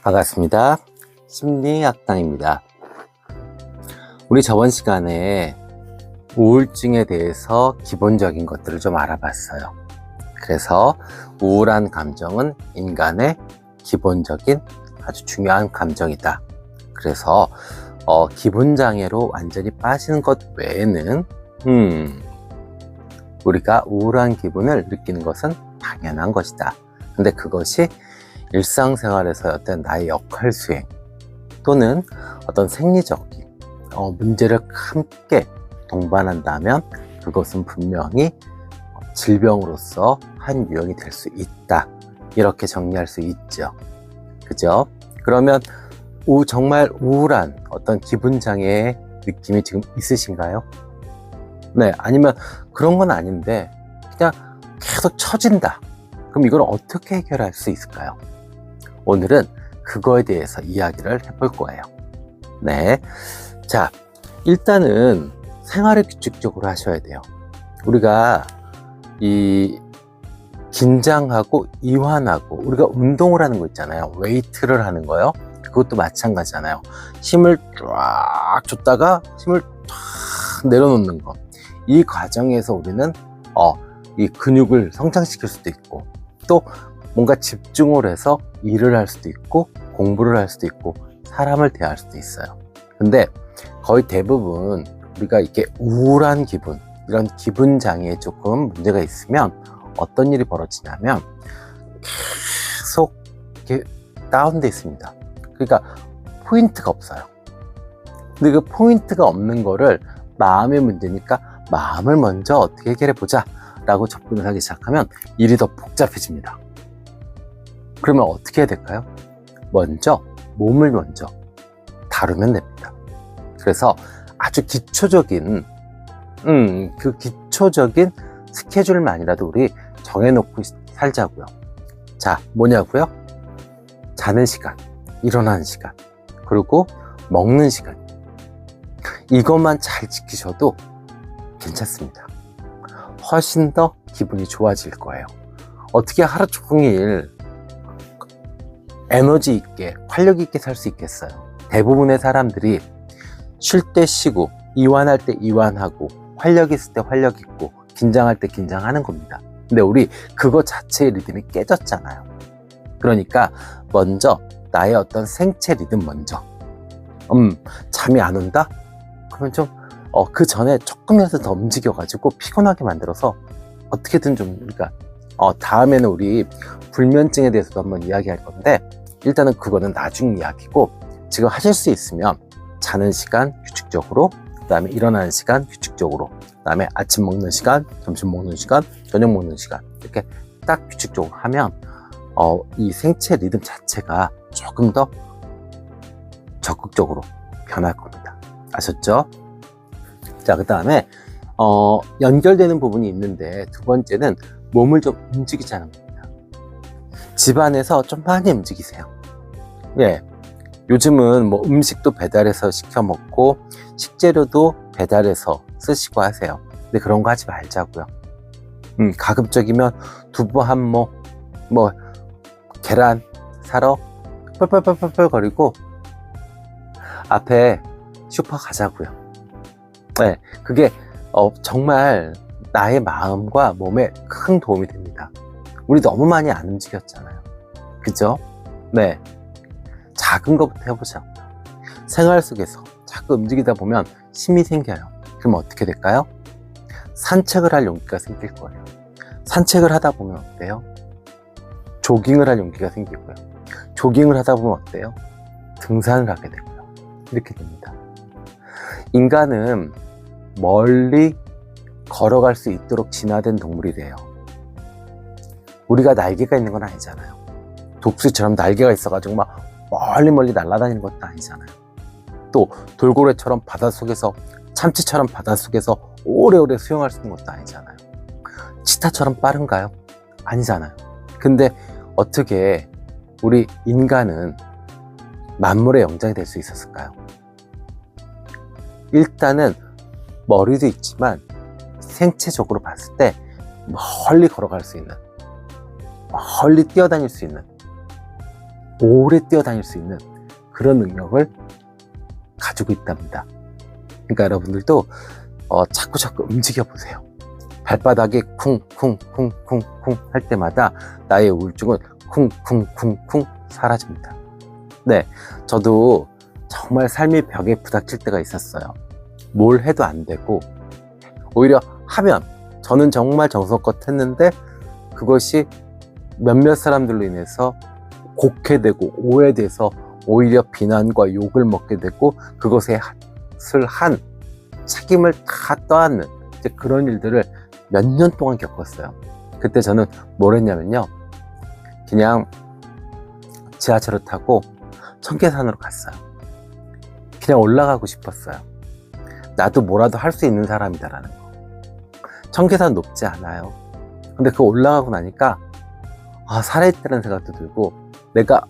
반갑습니다. 심리학당입니다. 우리 저번 시간에 우울증에 대해서 기본적인 것들을 좀 알아봤어요. 그래서 우울한 감정은 인간의 기본적인 아주 중요한 감정이다. 그래서 기분장애로 완전히 빠지는 것 외에는 우리가 우울한 기분을 느끼는 것은 당연한 것이다. 근데 그것이 일상생활에서 어떤 나의 역할 수행 또는 어떤 생리적인 문제를 함께 동반한다면 그것은 분명히 질병으로서 한 유형이 될 수 있다. 이렇게 정리할 수 있죠. 그죠? 그러면 정말 우울한 어떤 기분장애의 느낌이 지금 있으신가요? 네, 아니면 그런 건 아닌데 그냥 계속 처진다. 그럼 이걸 어떻게 해결할 수 있을까요? 오늘은 그거에 대해서 이야기를 해볼 거예요. 네. 자, 일단은 생활을 규칙적으로 하셔야 돼요. 우리가 긴장하고 이완하고 우리가 운동을 하는 거 있잖아요. 웨이트를 하는 거요. 그것도 마찬가지잖아요. 힘을 쫙 줬다가 힘을 쫙 내려놓는 거. 이 과정에서 우리는 이 근육을 성장시킬 수도 있고 또 뭔가 집중을 해서 일을 할 수도 있고 공부를 할 수도 있고 사람을 대할 수도 있어요. 근데 거의 대부분 우리가 이렇게 우울한 기분, 이런 기분 장애에 조금 문제가 있으면 어떤 일이 벌어지냐면 계속 이렇게 다운돼 있습니다. 그러니까 포인트가 없어요. 근데 그 포인트가 없는 거를 마음의 문제니까 마음을 먼저 어떻게 해결해 보자 라고 접근을 하기 시작하면 일이 더 복잡해집니다. 그러면 어떻게 해야 될까요? 먼저 몸을 먼저 다루면 됩니다. 그래서 아주 기초적인 그 기초적인 스케줄만이라도 우리 정해놓고 살자고요. 자, 뭐냐고요? 자는 시간, 일어나는 시간, 그리고 먹는 시간. 이것만 잘 지키셔도 괜찮습니다. 훨씬 더 기분이 좋아질 거예요. 어떻게 하루 종일 에너지 있게, 활력 있게 살 수 있겠어요? 대부분의 사람들이 쉴 때 쉬고, 이완할 때 이완하고, 활력 있을 때 활력 있고, 긴장할 때 긴장하는 겁니다. 근데 우리 그거 자체의 리듬이 깨졌잖아요. 그러니까 먼저 나의 어떤 생체 리듬 먼저. 잠이 안 온다? 그러면 좀 그 전에 조금이라도 더 움직여가지고 피곤하게 만들어서 어떻게든 좀 우리가 다음에는 우리 불면증에 대해서도 한번 이야기할 건데 일단은 그거는 나중 이야기고 지금 하실 수 있으면 자는 시간 규칙적으로, 그 다음에 일어나는 시간 규칙적으로, 그 다음에 아침 먹는 시간, 점심 먹는 시간, 저녁 먹는 시간 이렇게 딱 규칙적으로 하면 이 생체 리듬 자체가 조금 더 적극적으로 변할 겁니다. 아셨죠? 자, 그 다음에 연결되는 부분이 있는데 두 번째는 몸을 좀 움직이자는 겁니다. 집안에서 좀 많이 움직이세요. 예, 요즘은 뭐 음식도 배달해서 시켜 먹고 식재료도 배달해서 쓰시고 하세요. 근데 그런 거 하지 말자고요. 가급적이면 두부 한 모, 뭐 계란 사러 펄펄펄펄 거리고 앞에 슈퍼 가자고요. 네, 그게 정말 나의 마음과 몸에 큰 도움이 됩니다. 우리 너무 많이 안 움직였잖아요. 그죠? 네, 작은 것부터 해보자. 생활 속에서 자꾸 움직이다 보면 힘이 생겨요. 그럼 어떻게 될까요? 산책을 할 용기가 생길 거예요. 산책을 하다 보면 어때요? 조깅을 할 용기가 생기고요. 조깅을 하다 보면 어때요? 등산을 하게 되고요. 이렇게 됩니다. 인간은 멀리 걸어갈 수 있도록 진화된 동물이래요. 우리가 날개가 있는 건 아니잖아요. 독수리처럼 날개가 있어가지고 막 멀리 날아다니는 것도 아니잖아요. 또 돌고래처럼 바닷속에서, 참치처럼 바닷속에서 오래오래 수영할 수 있는 것도 아니잖아요. 치타처럼 빠른가요? 아니잖아요. 근데 어떻게 우리 인간은 만물의 영장이 될 수 있었을까요? 일단은 머리도 있지만 생체적으로 봤을 때 멀리 걸어갈 수 있는, 멀리 뛰어다닐 수 있는 오래 뛰어다닐 수 있는 그런 능력을 가지고 있답니다. 그러니까 여러분들도 자꾸 움직여 보세요. 발바닥이 쿵쿵쿵쿵쿵 할 때마다 나의 우울증은 쿵쿵쿵쿵 사라집니다. 네, 저도 정말 삶이 벽에 부닥칠 때가 있었어요. 뭘 해도 안 되고 오히려 하면 저는 정말 정성껏 했는데 그것이 몇몇 사람들로 인해서 곡해되고 오해돼서 오히려 비난과 욕을 먹게 되고 그것에 한 책임을 다 떠안는 이제 그런 일들을 몇 년 동안 겪었어요. 그때 저는 뭘 했냐면요, 그냥 지하철을 타고 청계산으로 갔어요. 그냥 올라가고 싶었어요. 나도 뭐라도 할 수 있는 사람이다라는 거. 청계산 높지 않아요. 근데 그거 올라가고 나니까 살아있다는 생각도 들고 내가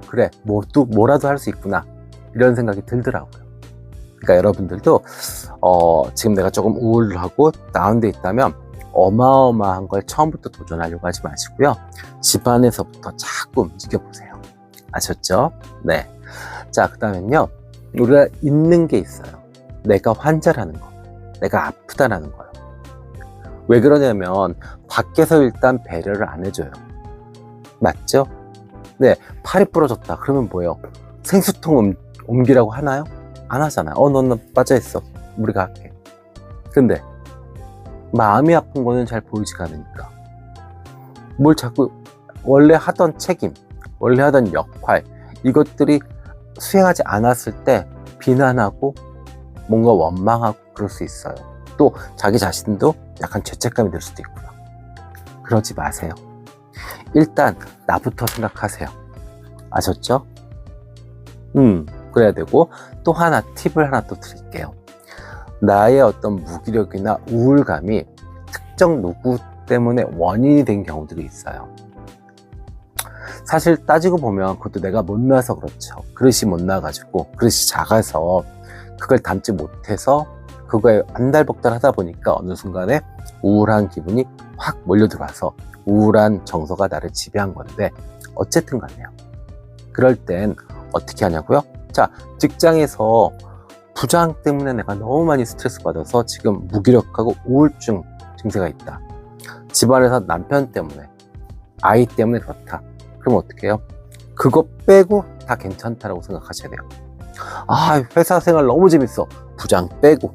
그래 뭐라도 할 수 있구나 이런 생각이 들더라고요. 그러니까 여러분들도 지금 내가 조금 우울하고 다운돼 있다면 어마어마한 걸 처음부터 도전하려고 하지 마시고요. 집안에서부터 자꾸 움직여 보세요. 아셨죠? 네. 자, 그 다음엔요, 우리가 있는 게 있어요. 내가 환자라는 거, 내가 아프다라는 거예요. 왜 그러냐면 밖에서 일단 배려를 안 해줘요. 맞죠? 네, 팔이 부러졌다 그러면 뭐예요? 생수통 옮기라고 하나요? 안 하잖아요. 너 빠져있어, 우리가 할게. 근데 마음이 아픈 거는 잘 보이지가 않으니까 뭘 자꾸 원래 하던 책임, 원래 하던 역할, 이것들이 수행하지 않았을 때 비난하고 뭔가 원망하고 그럴 수 있어요. 또 자기 자신도 약간 죄책감이 들 수도 있고요. 그러지 마세요. 일단 나부터 생각하세요. 아셨죠? 그래야 되고, 또 하나 팁을 하나 또 드릴게요. 나의 어떤 무기력이나 우울감이 특정 누구 때문에 원인이 된 경우들이 있어요. 사실 따지고 보면 그것도 내가 못나서 그렇죠. 그릇이 못나가지고, 그릇이 작아서 그걸 담지 못해서 그거에 안달복달 하다 보니까 어느 순간에 우울한 기분이 확 몰려들어와서 우울한 정서가 나를 지배한 건데, 어쨌든 간에요. 그럴 땐 어떻게 하냐고요? 자, 직장에서 부장 때문에 내가 너무 많이 스트레스 받아서 지금 무기력하고 우울증 증세가 있다. 집안에서 남편 때문에, 아이 때문에 그렇다. 그럼 어떻게 해요? 그거 빼고 다 괜찮다라고 생각하셔야 돼요. 회사 생활 너무 재밌어. 부장 빼고.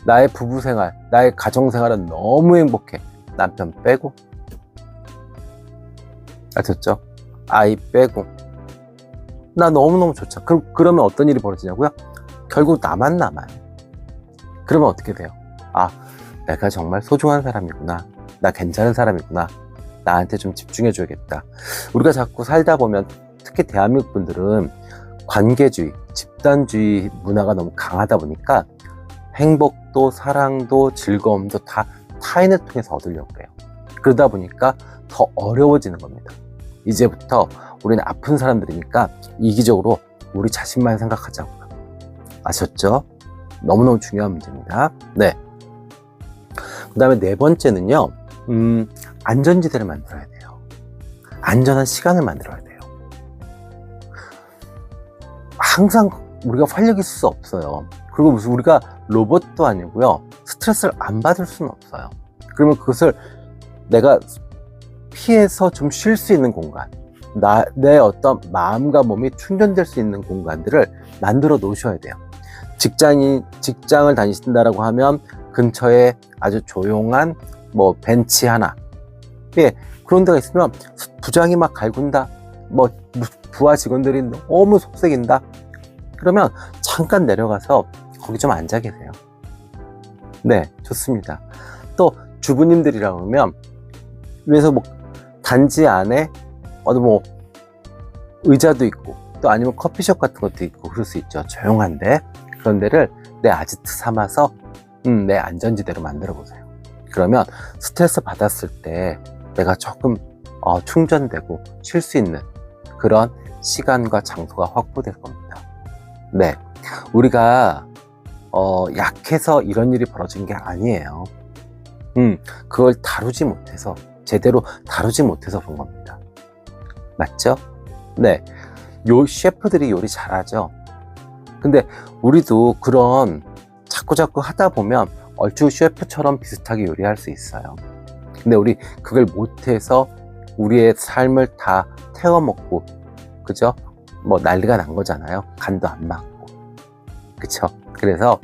나의 부부 생활, 나의 가정 생활은 너무 행복해. 남편 빼고. 아셨죠? 아이 빼고. 나 너무너무 좋죠. 그러면 어떤 일이 벌어지냐고요? 결국 나만 남아요. 그러면 어떻게 돼요? 내가 정말 소중한 사람이구나. 나 괜찮은 사람이구나. 나한테 좀 집중해줘야겠다. 우리가 자꾸 살다 보면 특히 대한민국 분들은 관계주의, 집단주의 문화가 너무 강하다 보니까 행복도 사랑도 즐거움도 다 타인을 통해서 얻으려고 해요. 그러다 보니까 더 어려워지는 겁니다. 이제부터 우리는 아픈 사람들이니까 이기적으로 우리 자신만 생각하자고요. 아셨죠? 너무너무 중요한 문제입니다. 네. 그 다음에 네 번째는요, 안전지대를 만들어야 돼요. 안전한 시간을 만들어야 돼요. 항상 우리가 활력 있을 수 없어요. 그리고 무슨 우리가 로봇도 아니고요, 스트레스를 안 받을 수는 없어요. 그러면 그것을 내가 피해서 좀 쉴 수 있는 공간, 내 어떤 마음과 몸이 충전될 수 있는 공간들을 만들어 놓으셔야 돼요. 직장을 다니신다라고 하면 근처에 아주 조용한 벤치 하나, 그런 데가 있으면 부장이 막 갈군다, 부하 직원들이 너무 속색인다, 그러면 잠깐 내려가서 거기 좀 앉아 계세요. 네, 좋습니다. 또 주부님들이라고 하면 위에서 단지 안에 의자도 있고 또 아니면 커피숍 같은 것도 있고 그럴 수 있죠. 조용한데 그런 데를 내 아지트 삼아서 내 안전지대로 만들어 보세요. 그러면 스트레스 받았을 때 내가 조금 충전되고 쉴 수 있는 그런 시간과 장소가 확보될 겁니다. 네, 우리가 약해서 이런 일이 벌어진 게 아니에요. 그걸 제대로 다루지 못해서 그런 겁니다. 맞죠? 네, 요 셰프들이 요리 잘하죠. 근데 우리도 그런 자꾸자꾸 하다 보면 얼추 셰프처럼 비슷하게 요리할 수 있어요. 근데 우리 그걸 못해서 우리의 삶을 다 태워먹고, 그죠? 뭐 난리가 난 거잖아요. 간도 안 맞고, 그쵸? 그래서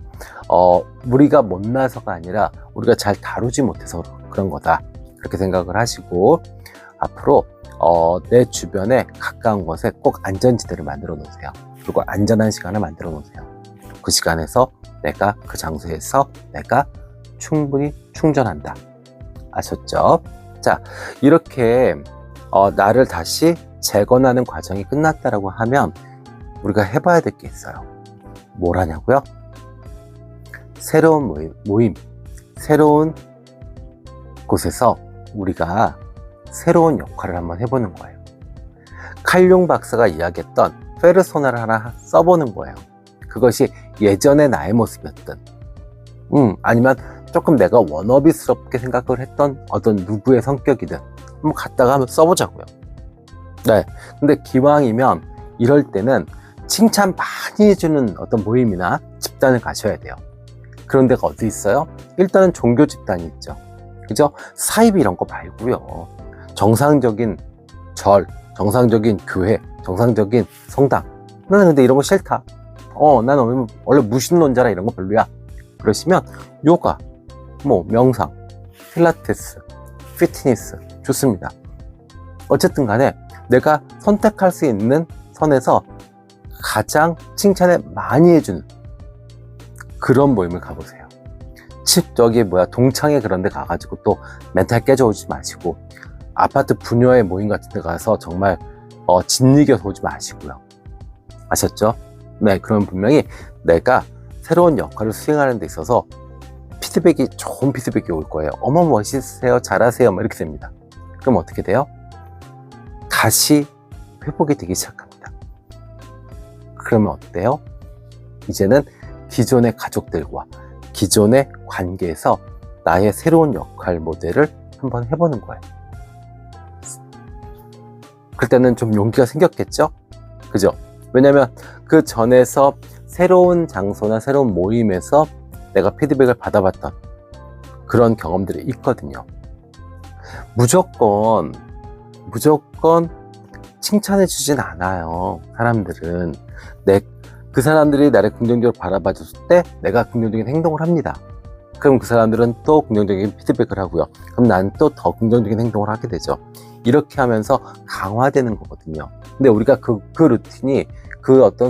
우리가 못나서가 아니라 우리가 잘 다루지 못해서 그런 거다, 그렇게 생각을 하시고, 앞으로 내 주변에 가까운 곳에 꼭 안전지대를 만들어 놓으세요. 그리고 안전한 시간을 만들어 놓으세요. 그 시간에서 내가, 그 장소에서 내가 충분히 충전한다. 아셨죠? 자, 이렇게 나를 다시 재건하는 과정이 끝났다라고 하면 우리가 해봐야 될 게 있어요. 뭘 하냐고요? 새로운 모임, 새로운 곳에서 우리가 새로운 역할을 한번 해보는 거예요. 칼융 박사가 이야기했던 페르소나를 하나 써보는 거예요. 그것이 예전의 나의 모습이었든, 아니면 조금 내가 워너비스럽게 생각을 했던 어떤 누구의 성격이든 한번 갖다가 한번 써보자고요. 네. 근데 기왕이면 이럴 때는 칭찬 많이 해주는 어떤 모임이나 집단을 가셔야 돼요. 그런 데가 어디 있어요? 일단은 종교 집단이 있죠. 그죠? 사이비 이런 거 말고요. 정상적인 절, 정상적인 교회, 정상적인 성당. 나는 근데 이런 거 싫다. 나는 원래 무신론자라 이런 거 별로야. 그러시면 요가, 뭐 명상, 필라테스, 피트니스 좋습니다. 어쨌든 간에 내가 선택할 수 있는 선에서 가장 칭찬을 많이 해주는 그런 모임을 가보세요. 동창회 그런 데 가가지고 또 멘탈 깨져오지 마시고, 아파트 부녀의 모임 같은 데 가서 정말 짓이겨서 오지 마시고요. 아셨죠? 네, 그러면 분명히 내가 새로운 역할을 수행하는 데 있어서 좋은 피드백이 올 거예요. 어머, 멋있으세요, 잘하세요, 뭐 이렇게 됩니다. 그럼 어떻게 돼요? 다시 회복이 되기 시작합니다. 그러면 어때요? 이제는 기존의 가족들과 기존의 관계에서 나의 새로운 역할 모델을 한번 해보는 거예요. 그때는 좀 용기가 생겼겠죠? 그죠? 왜냐면 그 전에서 새로운 장소나 새로운 모임에서 내가 피드백을 받아봤던 그런 경험들이 있거든요. 무조건 칭찬해 주진 않아요. 사람들은 그 사람들이 나를 긍정적으로 바라봐 줬을 때 내가 긍정적인 행동을 합니다. 그럼 그 사람들은 또 긍정적인 피드백을 하고요. 그럼 난 또 더 긍정적인 행동을 하게 되죠. 이렇게 하면서 강화되는 거거든요. 근데 우리가 그 루틴이, 그 어떤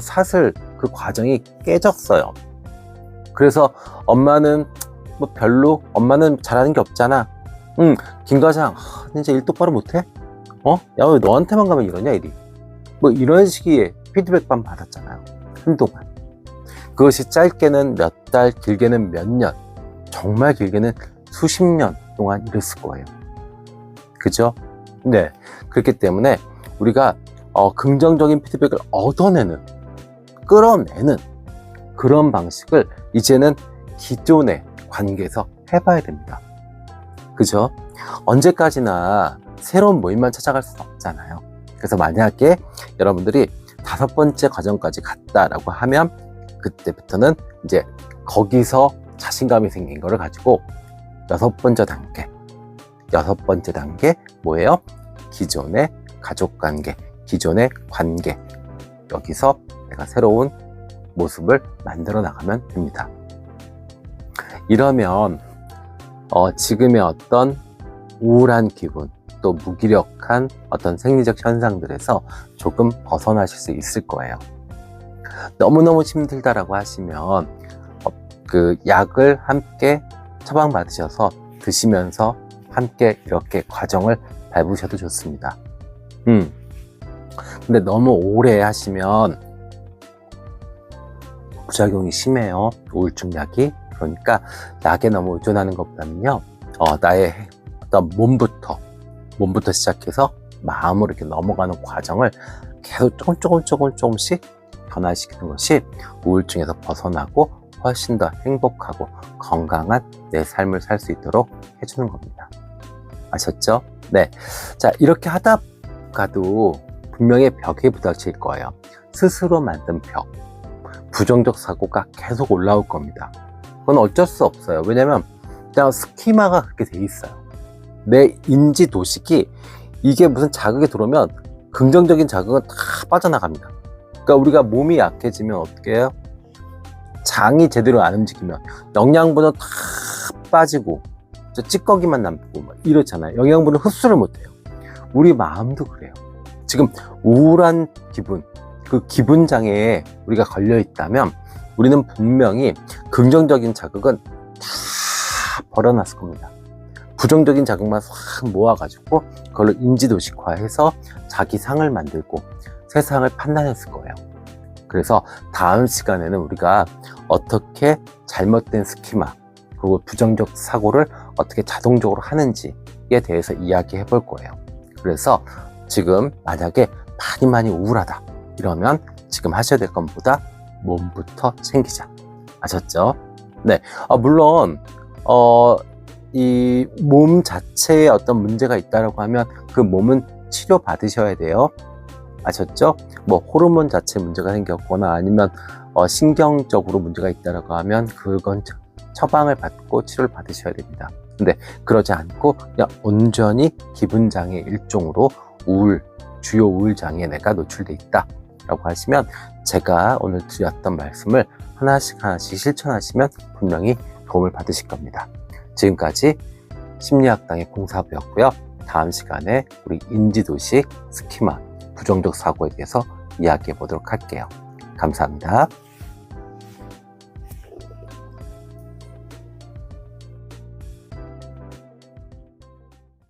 그 과정이 깨졌어요. 그래서 엄마는 뭐 별로, 엄마는 잘하는 게 없잖아. 김 과장 진짜 일 똑바로 못해? 야, 왜 너한테만 가면 이러냐, 일이. 뭐 이런 식의 피드백만 받았잖아요. 한동안. 그것이 짧게는 몇 달, 길게는 몇 년, 정말 길게는 수십 년 동안 이랬을 거예요. 그죠? 네. 그렇기 때문에 우리가 긍정적인 피드백을 끌어내는 그런 방식을 이제는 기존의 관계에서 해봐야 됩니다. 그죠? 언제까지나 새로운 모임만 찾아갈 수는 없잖아요. 그래서 만약에 여러분들이 5번째 과정까지 갔다라고 하면 그때부터는 이제 거기서 자신감이 생긴 거를 가지고 6번째 단계 뭐예요? 기존의 가족관계, 기존의 관계, 여기서 내가 새로운 모습을 만들어 나가면 됩니다. 이러면 지금의 어떤 우울한 기분, 또 무기력한 어떤 생리적 현상들에서 조금 벗어나실 수 있을 거예요. 너무너무 힘들다라고 하시면 그 약을 함께 처방받으셔서 드시면서 함께 이렇게 과정을 밟으셔도 좋습니다. 근데 너무 오래 하시면 부작용이 심해요. 우울증 약이. 그러니까 약에 너무 의존하는 것보다는요, 나의 어떤 몸부터 시작해서 마음으로 이렇게 넘어가는 과정을 계속 조금씩 변화시키는 것이 우울증에서 벗어나고 훨씬 더 행복하고 건강한 내 삶을 살 수 있도록 해주는 겁니다. 아셨죠? 네. 자, 이렇게 하다가도 분명히 벽에 부딪힐 거예요. 스스로 만든 벽. 부정적 사고가 계속 올라올 겁니다. 그건 어쩔 수 없어요. 왜냐면 그냥 스키마가 그렇게 돼 있어요. 내 인지 도식이 이게 무슨 자극이 들어오면 긍정적인 자극은 다 빠져나갑니다. 그러니까 우리가 몸이 약해지면 어떻게 해요? 장이 제대로 안 움직이면 영양분은 다 빠지고 찌꺼기만 남고 이렇잖아요. 영양분은 흡수를 못해요. 우리 마음도 그래요. 지금 우울한 기분, 그 기분 장애에 우리가 걸려 있다면 우리는 분명히 긍정적인 자극은 다 버려놨을 겁니다. 부정적인 자극만 확 모아가지고 그걸로 인지도식화해서 자기 상을 만들고 세상을 판단했을 거예요. 그래서 다음 시간에는 우리가 어떻게 잘못된 스키마 그리고 부정적 사고를 어떻게 자동적으로 하는지에 대해서 이야기해 볼 거예요. 그래서 지금 만약에 많이 우울하다 이러면 지금 하셔야 될 것보다 몸부터 챙기자. 아셨죠? 네. 물론 이 몸 자체에 어떤 문제가 있다라고 하면 그 몸은 치료 받으셔야 돼요. 아셨죠? 뭐 호르몬 자체 문제가 생겼거나 아니면 신경적으로 문제가 있다라고 하면 그건 처방을 받고 치료를 받으셔야 됩니다. 근데 그러지 않고 그냥 온전히 기분 장애 일종으로 주요 우울 장애에 내가 노출돼 있다 라고 하시면 제가 오늘 드렸던 말씀을 하나씩 실천하시면 분명히 도움을 받으실 겁니다. 지금까지 심리학당의 공사부였고요. 다음 시간에 우리 인지도식, 스키마, 부정적 사고에 대해서 이야기해 보도록 할게요. 감사합니다.